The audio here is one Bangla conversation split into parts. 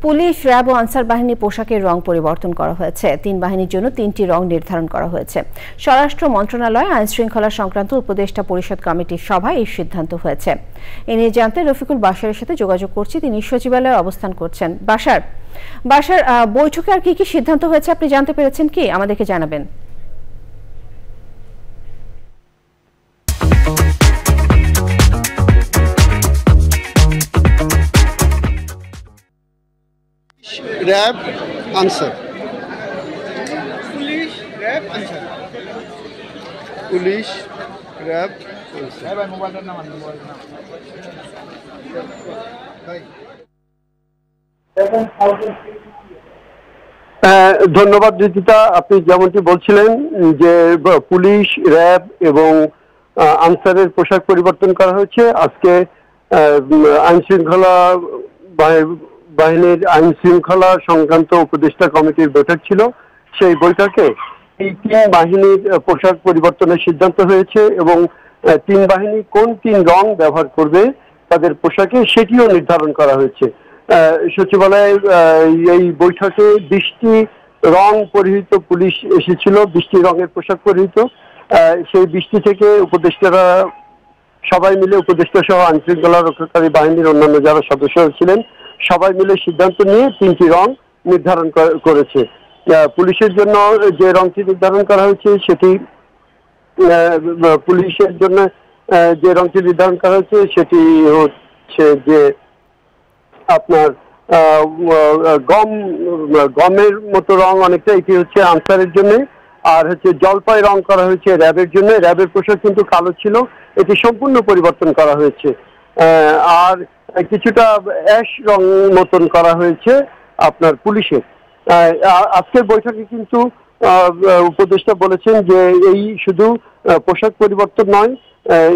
পুলিশ, র্যাব ও আনসার বাহিনী পোশাকের রং পরিবর্তন করা হয়েছে। 3 বাহিনীর জন্য 3টি রং নির্ধারণ করা হয়েছে। স্বরাষ্ট্র মন্ত্রণালয় আইন শৃঙ্খলা সংক্রান্ত উপদেষ্টা পরিষদ কমিটির সভায় এই সিদ্ধান্ত হয়েছে। এ নিয়ে জানতে রফিকুল বাশারের সাথে যোগাযোগ করছি। তিনি সচিবালয়ে অবস্থান করছেন। বাশার, বৈঠকে আর কি সিদ্ধান্ত হয়েছে আপনি জানতে পেরেছেন কি? আমাদেরকে জানাবেন। RAB, answer, police, RAB, answer, police, RAB, answer. মোবাইলটার নাম ধন্যবাদ রিতিতা। আপনি যেমনটি বলছিলেন যে পুলিশ, র্যাব এবং আনসারের পোশাক পরিবর্তন করা হয়েছে। আজকে আইন শৃঙ্খলা বাহিনীর আইন শৃঙ্খলা সংক্রান্ত উপদেষ্টা কমিটির বৈঠক ছিল। সেই বৈঠকে এই 3 বাহিনীর পোশাক পরিবর্তনের সিদ্ধান্ত হয়েছে এবং 3 বাহিনী কোন 3 রং ব্যবহার করবে তাদের পোশাকে সেটিও নির্ধারণ করা হয়েছে। সচিবালয়ে এই বৈঠকে 20টি রং পরিহিত পুলিশ এসেছিল, 20টি রঙের পোশাক পরিহিত। সেই 20টি থেকে উপদেষ্টারা সবাই মিলে, উপদেষ্টা সহ আইন শৃঙ্খলা রক্ষাকারী বাহিনীর অন্যান্য যারা সদস্য ছিলেন সবাই মিলে সিদ্ধান্ত নিয়ে 3টি রং নির্ধারণ করেছে। পুলিশের জন্য যে রংটি নির্ধারণ করা হয়েছে সেটি পুলিশের জন্য যে রংটি নির্ধারণ করা হয়েছে সেটি হচ্ছে যে আপনার গমের মতো রং অনেকটা, এটি হচ্ছে আনসারের জন্য। আর হচ্ছে জলপাই রং করা হয়েছে র্যাবের জন্য। র্যাবের পোশাক কিন্তু কালো ছিল, এটি সম্পূর্ণ পরিবর্তন করা হয়েছে। আর কিছুটা অ্যাশ রং মতন করা হয়েছে আপনার পুলিশের। আজকের বৈঠকে কিন্তু উপদেষ্টা বলেছেন যে এই শুধু পোশাক পরিবর্তন নয়,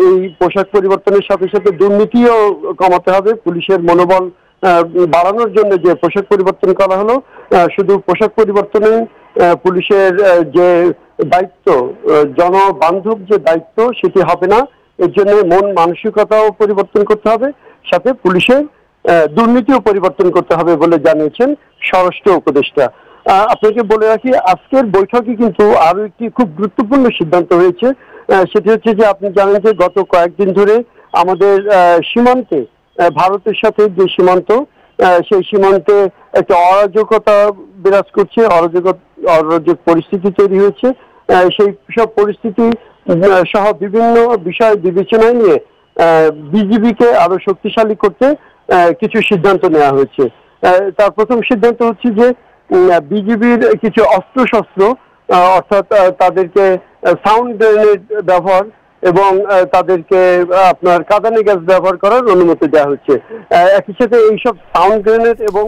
এই পোশাক পরিবর্তনের সাথে সাথে দুর্নীতিও কমাতে হবে। পুলিশের মনোবল বাড়ানোর জন্য যে পোশাক পরিবর্তন করা হলো, শুধু পোশাক পরিবর্তনে পুলিশের যে দায়িত্ব, জনবান্ধব যে দায়িত্ব সেটি হবে না। এর জন্য মন মানসিকতাও পরিবর্তন করতে হবে, সাথে পুলিশের দুর্নীতিও পরিবর্তন করতে হবে বলে জানিয়েছেন স্বরাষ্ট্র উপদেষ্টা। আপনাকে বলে রাখি, আজকের বৈঠকে কিন্তু আরো একটি খুব গুরুত্বপূর্ণ সিদ্ধান্ত হয়েছে। সেটি হচ্ছে যে আপনি জানেন যে গত কয়েকদিন ধরে আমাদের সীমান্তে, ভারতের সাথে যে সীমান্ত, সেই সীমান্তে একটা অরাজকতা বিরাজ করছে, অরাজক পরিস্থিতি তৈরি হয়েছে। সেই সব পরিস্থিতি সহ বিভিন্ন বিষয় বিবেচনায় নিয়ে বিজিবিকে আরো শক্তিশালী করতে কিছু সিদ্ধান্ত নেওয়া হয়েছে। তার প্রথম সিদ্ধান্ত হচ্ছে যে বিজিবির কিছু অস্ত্রশস্ত্র, অর্থাৎ তাদেরকে সাউন্ড গ্রেনেড ব্যবহার এবং তাদেরকে আপনার কাঁদানে গ্যাস ব্যবহার করার অনুমতি দেওয়া হচ্ছে। একই সাথে এইসব সাউন্ড গ্রেনেড এবং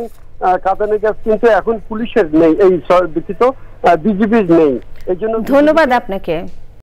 কাঁদানে গ্যাস কিন্তু এখন পুলিশের নেই, এই ব্যতীত বিজিবির নেই। এই জন্য ধন্যবাদ আপনাকে।